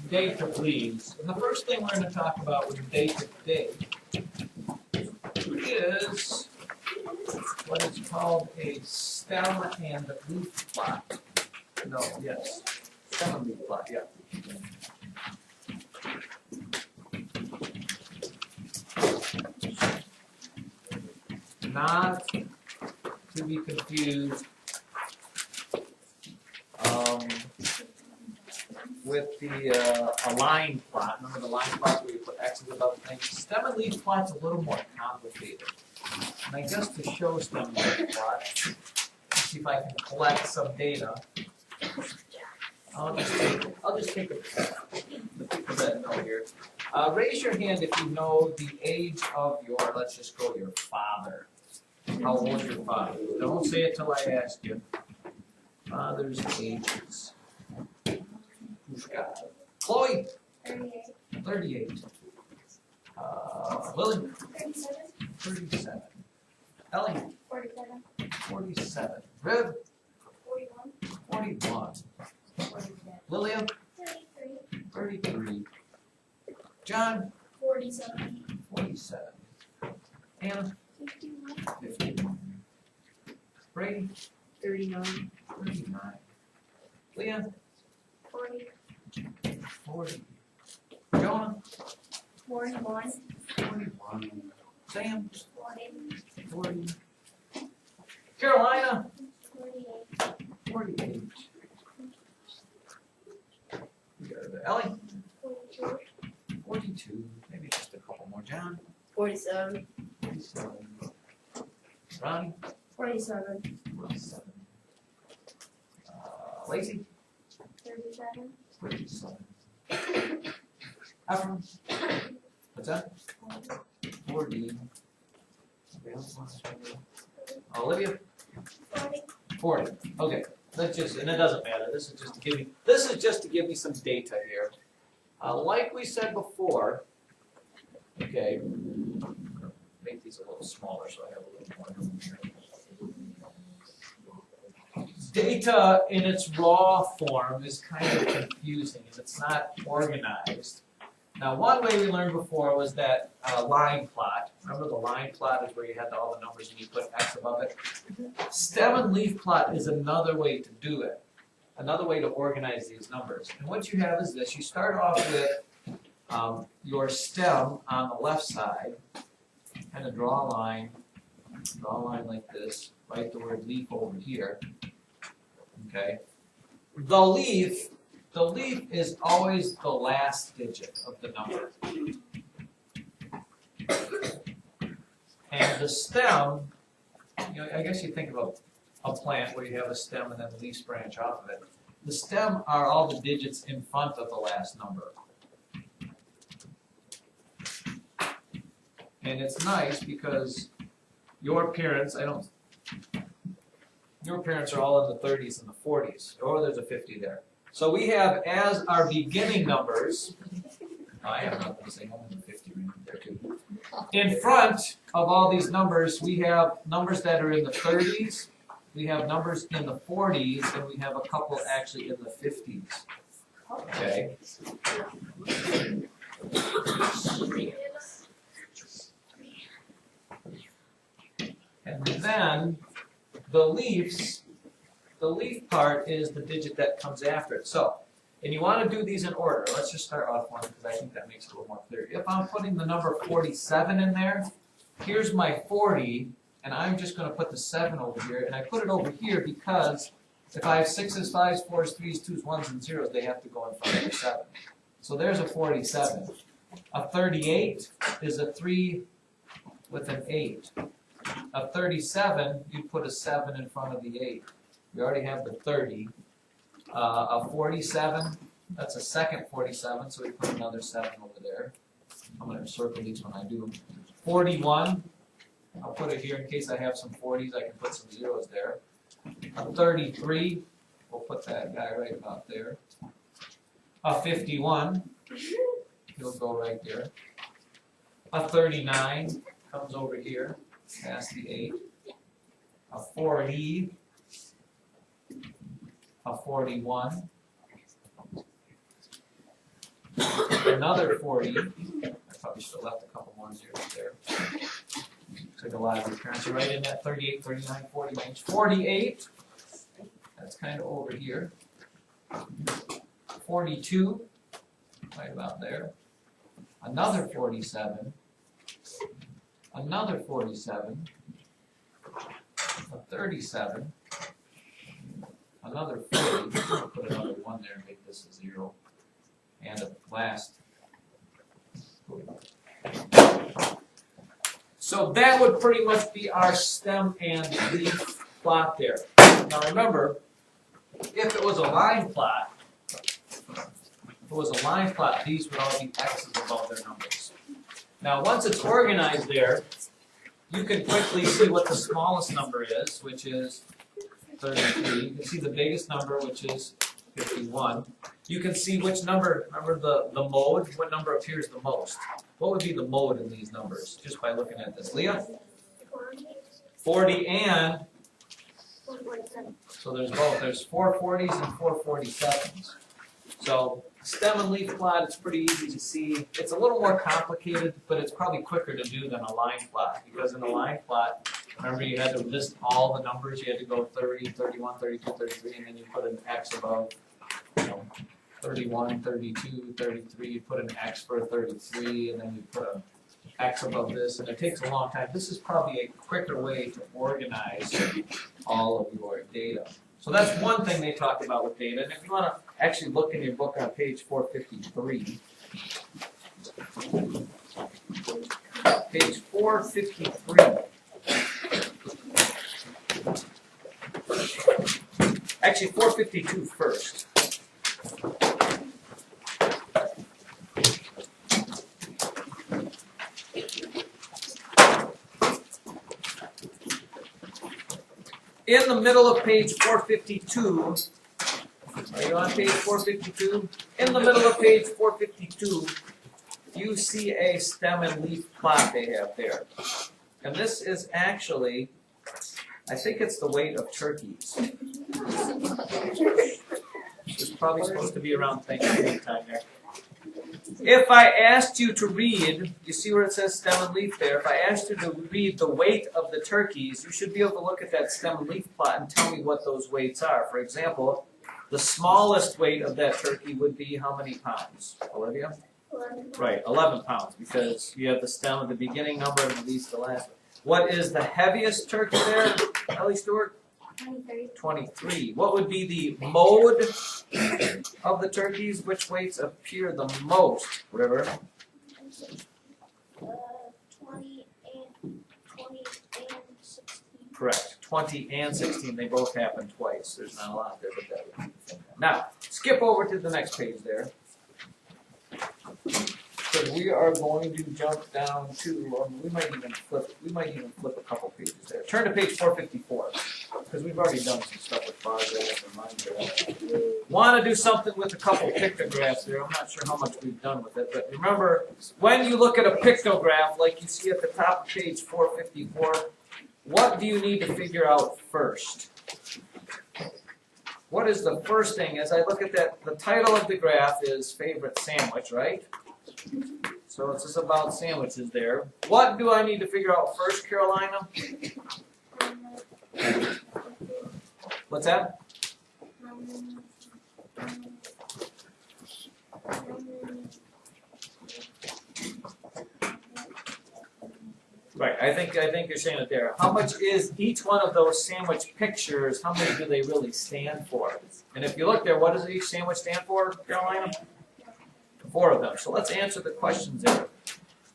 Data, please. And the first thing we're going to talk about with data today is what is called a stem and leaf plot. No, yes, stem and leaf plot, yeah. Not to be confused with the a line plot. Remember the line plot where you put X's above things? Stem and leaf plot's a little more complicated. And I guess to show stem and leaf plot, let's see if I can collect some data. I'll just take a red note here. Raise your hand if you know the age of your, let's just go your father. How old is your father? Don't say it till I ask you. Father's ages. Who's got it? Chloe? 38. 38. Lily? 37. 37. Ellie? 47. 47. Riv? 41. 41. Lillian? 33. 33. John? 47. 47. Anna? 51. 51. Brady? 39. 39. Leah? 40. 40. Jonah? 41. 41. Sam? 40. 40. Carolina? 48. 48. We got Ellie? 42. 42. Maybe just a couple more. John? 47. 47. Ronnie? 47. 47. Lacey? 37. 37. Ephraim? What's that? 40. Olivia? 40. 40. Okay. Let's just, and it doesn't matter. This is just to give me some data here. Like we said before, okay, make these a little smaller so I have a little more room here. Data in its raw form is kind of confusing and it's not organized. Now, one way we learned before was that line plot. Remember the line plot is where you had all the numbers and you put X above it? Stem and leaf plot is another way to do it. Another way to organize these numbers. And what you have is this. You start off with your stem on the left side. Kind of draw a line like this. Write the word leaf over here. Okay. The leaf is always the last digit of the number. And the stem, you know, I guess you think of a plant where you have a stem and then leaves branch off of it. The stem are all the digits in front of the last number. And it's nice because your parents, your parents are all in the 30s and the 40s. Oh, there's a 50 there. So we have as our beginning numbers, I have nothing to say, I'm in the 50 range there too. In front of all these numbers, we have numbers that are in the 30s, we have numbers in the 40s, and we have a couple actually in the 50s. Okay. And then the leaf part is the digit that comes after it. So, and you want to do these in order. Let's just start off one because I think that makes it a little more clear. If I'm putting the number 47 in there, here's my 40, and I'm just going to put the 7 over here. And I put it over here because if I have 6s, 5s, 4s, 3s, 2s, 1s, and 0s, they have to go in front of the 7. So there's a 47. A 38 is a 3 with an 8. A 37, you put a 7 in front of the 8. We already have the 30. A 47, that's a second 47, so we put another 7 over there. I'm going to circle these when I do them. 41, I'll put it here in case I have some 40s, I can put some zeros there. A 33, we'll put that guy right about there. A 51, he'll go right there. A 39 comes over here, past the 8. A 40, a 41, another 40. I probably should have left a couple more zeros there. Looks like a lot of recurrence right in that 38, 39, 40 range. 48, that's kind of over here. 42, right about there. Another 47, another 47, a 37, another 40, put another 1 there and make this a 0, and a last. So that would pretty much be our stem and leaf plot there. Now remember, if it was a line plot, these would all be x's above their numbers. Now once it's organized there, you can quickly see what the smallest number is, which is 33. You can see the biggest number, which is 51. You can see which number, remember the mode, what number appears the most. What would be the mode in these numbers, just by looking at this? Leah? 40 and? 147. So there's both. There's 4 40s and 4 47s. So stem and leaf plot, it's pretty easy to see. It's a little more complicated, but it's probably quicker to do than a line plot. Because in a line plot, remember you had to list all the numbers. You had to go 30, 31, 32, 33, and then you put an X above, 31, 32, 33. You put an X for 33, and then you put an X above this, and it takes a long time. This is probably a quicker way to organize all of your data. So that's one thing they talked about with data. And if you want to actually look in your book on page 453, page 453. Actually, 452 first. In the middle of page 452, are you on page 452? In the middle of page 452, you see a stem and leaf plot they have there. And this is actually, I think it's the weight of turkeys. It's probably supposed to be around Thanksgiving time there. If I asked you to read, you see where it says stem and leaf there, if I asked you to read the weight of the turkeys, you should be able to look at that stem and leaf plot and tell me what those weights are. For example, the smallest weight of that turkey would be how many pounds? Olivia? 11. Right, 11 pounds, because you have the stem at the beginning number and the leaf the last one. What is the heaviest turkey there, Ellie Stewart? 23. 23. What would be the mode of the turkeys? Which weights appear the most, River? 20 and 16. Correct. 20 and 16. They both happen twice. There's not a lot there, but that would be. Now, skip over to the next page there. So we are going to jump down to, we might even flip a couple pages there. Turn to page 454, because we've already done some stuff with bar graphs and line graphs. Want to do something with a couple pictographs there. I'm not sure how much we've done with it, but remember, when you look at a pictograph, like you see at the top of page 454, what do you need to figure out first? What is the first thing? As I look at that, the title of the graph is favorite sandwich, right? So it's just about sandwiches there. What do I need to figure out first, Carolina? What's that? Right, I think you're saying it there. How much is each one of those sandwich pictures, how many do they really stand for? And if you look there, what does each sandwich stand for, Carolina? 4 of them. So let's answer the questions there.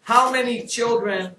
How many children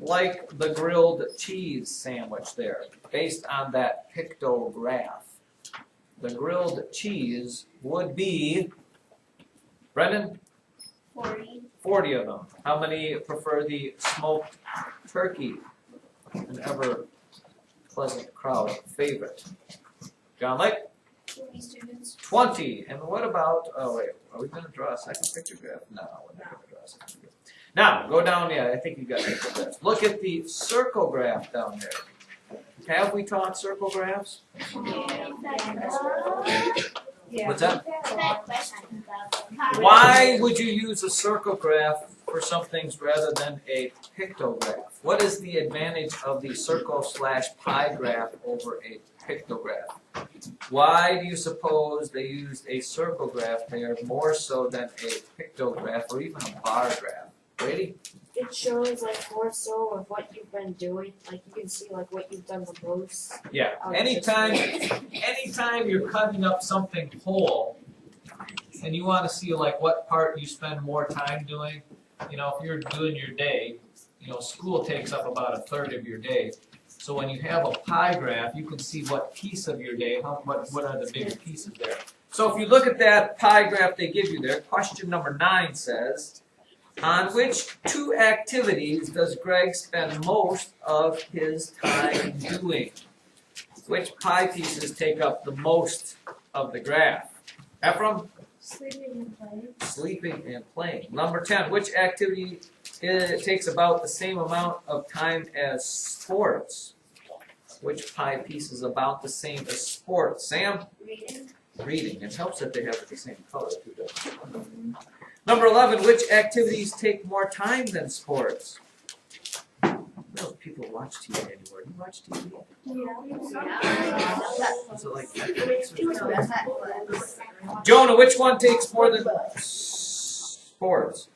like the grilled cheese sandwich there, based on that pictograph? The grilled cheese would be, Brendan? 40. 40 of them. How many prefer the smoked turkey? An ever pleasant crowd favorite. John Lake? 20 students. 20. And what about, oh wait, are we gonna draw a second picture graph? No, we're not gonna draw a second picture graph. Now, go down, yeah, I think you got picture graphs. Look at the circle graph down there. Have we taught circle graphs? What's that? Why would you use a circle graph for some things rather than a pictograph? What is the advantage of the circle/pie graph over a pictograph? Why do you suppose they used a circle graph there more so than a pictograph or even a bar graph? Brady? It shows like more so of what you've been doing. Like you can see like what you've done the most. Yeah. Anytime you're cutting up something whole and you want to see like what part you spend more time doing, you know, if you're doing your day, you know, school takes up about a third of your day. So when you have a pie graph, you can see what piece of your day, what are the bigger pieces there. So if you look at that pie graph they give you there, question number 9 says, on which 2 activities does Greg spend most of his time doing? Which pie pieces take up the most of the graph? Ephraim? Sleeping and playing. Sleeping and playing. Number 10, which activity takes about the same amount of time as sports? Which pie piece is about the same as sports? Sam? Reading. Reading. It helps that they have the same color too, doesn't it? Number 11, which activities take more time than sports? No people watch TV anymore. Do you watch TV? Is it like Netflix or Jonah, which one takes more than sports?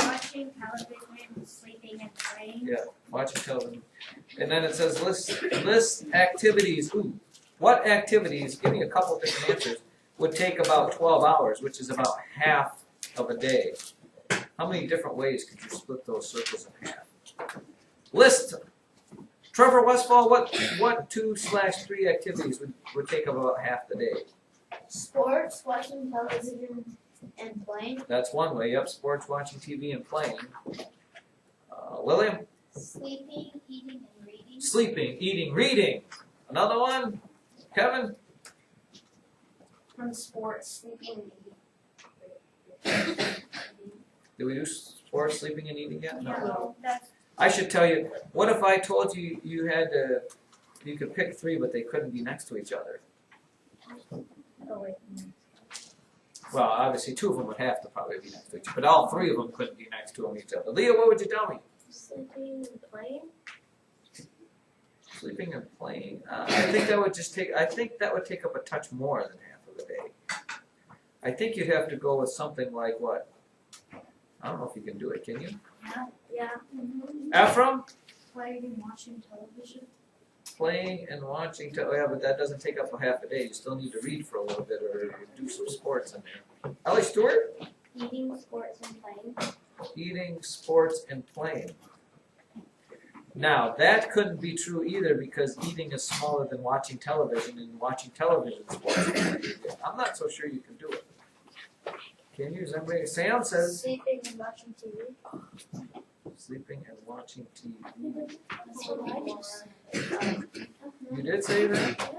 Watching television, sleeping and playing. Yeah, watching television. And then it says list activities. Ooh, what activities, give me a couple different answers, would take about 12 hours, which is about half of a day. How many different ways could you split those circles in half? List. Trevor Westfall, what 2/3 activities would take about half the day? Sports, watching television and playing. That's one way. Yep, sports, watching TV, and playing. William? Sleeping, eating and reading. Sleeping, eating, reading. Another one? Kevin? From sports, sleeping and eating. Did we do sports, sleeping, and eating yet? No, that's I should tell you, what if I told you you could pick 3, but they couldn't be next to each other? wait. Well, obviously 2 of them would have to probably be next to each other, but all 3 of them couldn't be next to each other. Leah, what would you tell me? Sleeping and playing. Sleeping and playing. I think that would take up a touch more than half of the day. I think you'd have to go with something like what? I don't know if you can do it. Can you? Yeah. Ephraim? Playing and watching television. Playing and watching. Yeah, but that doesn't take up a half a day. You still need to read for a little bit or do some sports in there. Ellie Stewart? Eating, sports and playing. Eating, sports, and playing. Now, that couldn't be true either because eating is smaller than watching television, and watching television is smaller. I'm not so sure you can do it. Can you? Sam says Sleeping and watching TV. sleeping and watching TV. That's what I just said. You did say that?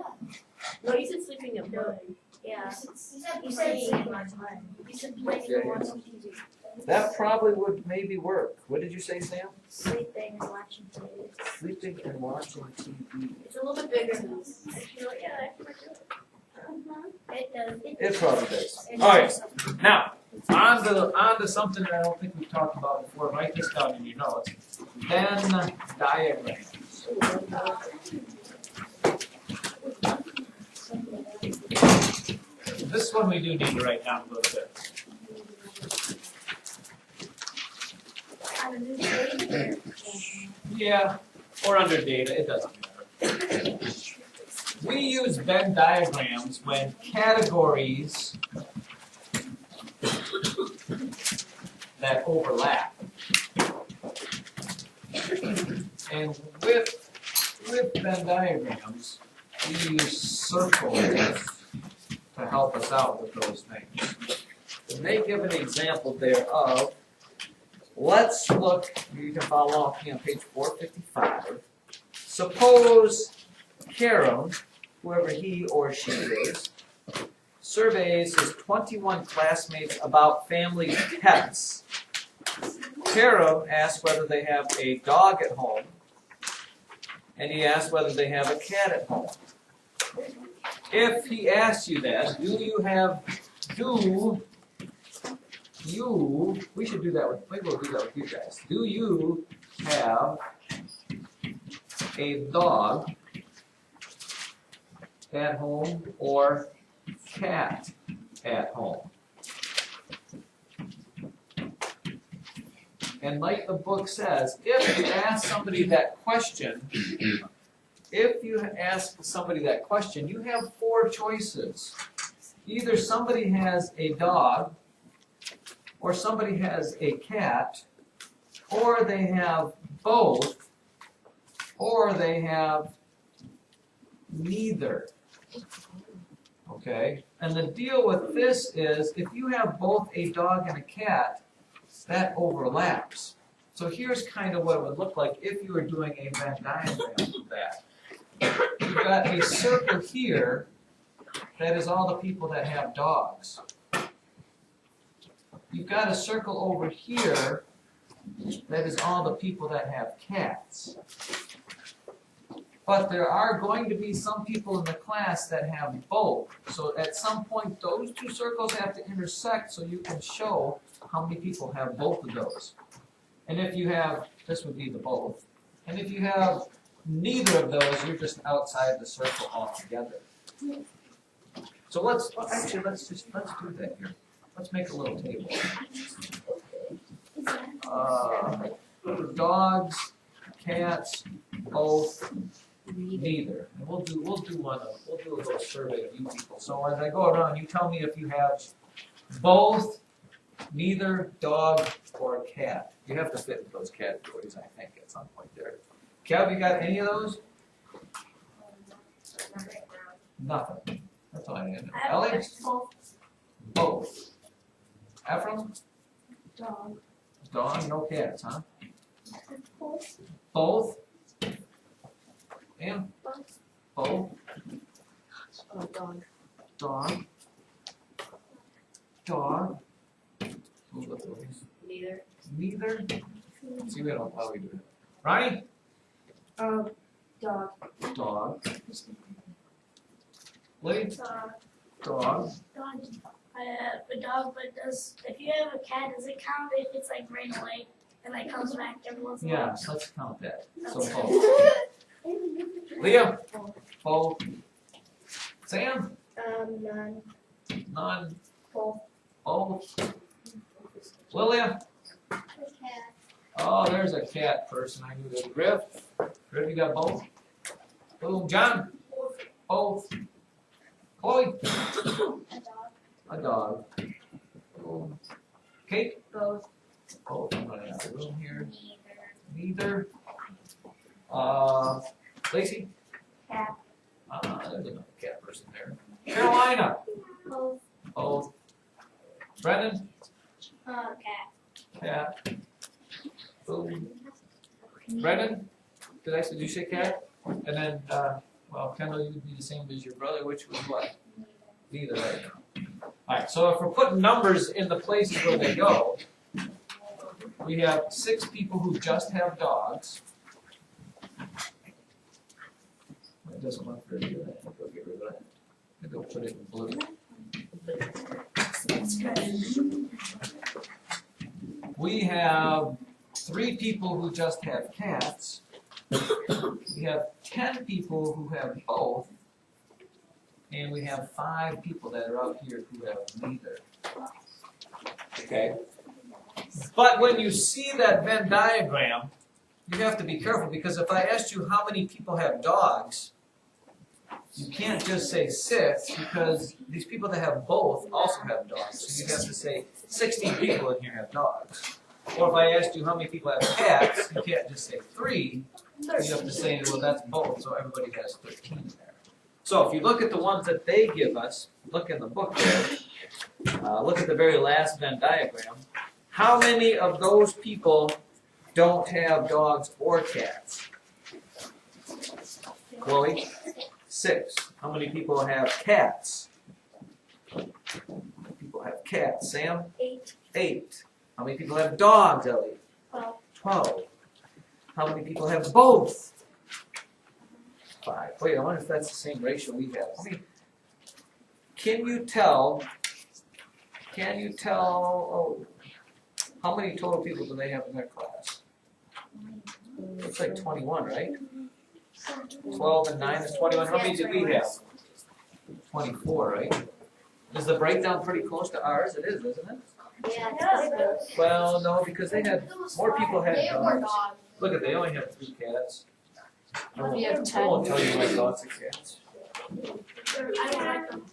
No, you said sleeping and playing. Yeah. You said sleeping. You said playing Yeah, and yeah. watching TV. That probably would maybe work. What did you say, Sam? Sleeping and watching TV. Sleeping and watching TV. It's a little bit bigger than this. It does. It probably does. All right. Now, on to something that I don't think we've talked about before. Write this down in your notes. Venn diagrams. This one we do need to write down a little bit. Yeah, or under data, it doesn't matter. We use Venn diagrams when categories that overlap. And with Venn diagrams, we use circles to help us out with those things. And they give an example there of, let's look, you can follow along with me on page 455. Suppose Karen, whoever he or she is, surveys his 21 classmates about family pets. Caleb asked whether they have a dog at home, and he asked whether they have a cat at home. If he asks you that, we should do that with, maybe we'll do that with you guys. Do you have a dog at home or cat at home? And like the book says, if you ask somebody that question, you have 4 choices. Either somebody has a dog, or somebody has a cat, or they have both, or they have neither. Okay? And the deal with this is, if you have both a dog and a cat, that overlaps. So here's kind of what it would look like if you were doing a Venn diagram of that. You've got a circle here that is all the people that have dogs. You've got a circle over here that is all the people that have cats. But there are going to be some people in the class that have both. So at some point, those 2 circles have to intersect so you can show how many people have both of those. And if you have, this would be the both. And if you have neither of those, you're just outside the circle altogether. So let's do that here. Let's make a little table. Dogs, cats, both, neither. And we'll do a little survey of you people. So as I go around, you tell me if you have both, neither, dog, or cat. You have to fit in those categories, I think, at some point there. Kev, you got any of those? Nothing. That's all I need to know. Ellie? Both. Ephraim? Dog. Dog, no cats, huh? Both? And? Both? Dog. Dog? Dog? Move up those. Neither. Neither? See, we don't how we do it. Ronnie? Dog. Dog. Lee? Dog. Dog. I have a dog, but if you have a cat, does it count if it's like ran away and like comes back every once in a while? Yes, let's count that. So both. Liam? Both. Sam? None. None. Both. Both. Lilia? Oh, there's a cat person. I knew that. Griff? Griff, you got both? Boom. John? Both. Chloe? A dog. Boom. Kate? Both. Both. I'm running out of room here. Neither. Lacey? Cat. There's another cat person there. Carolina? Both. Both. Brendan? Cat. Cat. Boom. Brendan? Did you say cat? And then, well, Kendall, you would be the same as your brother, which was what? Neither right now. Alright, so if we're putting numbers in the places where they go, we have 6 people who just have dogs. It doesn't look very good. Go get rid of that. Maybe we'll put it in blue. We have 3 people who just have cats. We have 10 people who have both. And we have 5 people that are out here who have neither. Okay? But when you see that Venn diagram, you have to be careful, because if I asked you how many people have dogs, you can't just say 6, because these people that have both also have dogs. So you have to say 16 people in here have dogs. Or if I asked you how many people have cats, you can't just say 3. You have to say, well, that's both, so everybody has 13 there. So if you look at the ones that they give us, look in the book there, look at the very last Venn diagram. How many of those people don't have dogs or cats? Chloe? 6. How many people have cats? cats, Sam? 8, 8. How many people have dogs, Ellie? 12. 12. How many people have both? 5. Wait, I wonder if that's the same ratio we have. Can you tell, how many total people do they have in their class? Looks like 21, right? 12 and 9 is 21. How many did we have? 24, right? Is the breakdown pretty close to ours? It is, isn't it? Yeah, Yeah. Well, no, because they had, more people had dogs. Look at, they only have 3 cats. We have I 10. won't tell you my dogs and cats. I don't like them.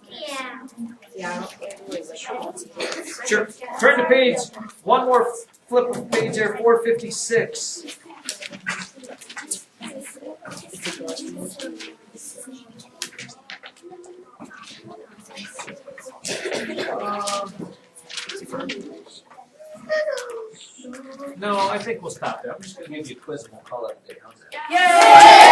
Yeah. Yeah, I don't really like Sure. Turn the page. One more flip of page there, 456. No, I think we'll stop there. I'm just going to give you a quiz and we'll call it a day. How's that? Yay!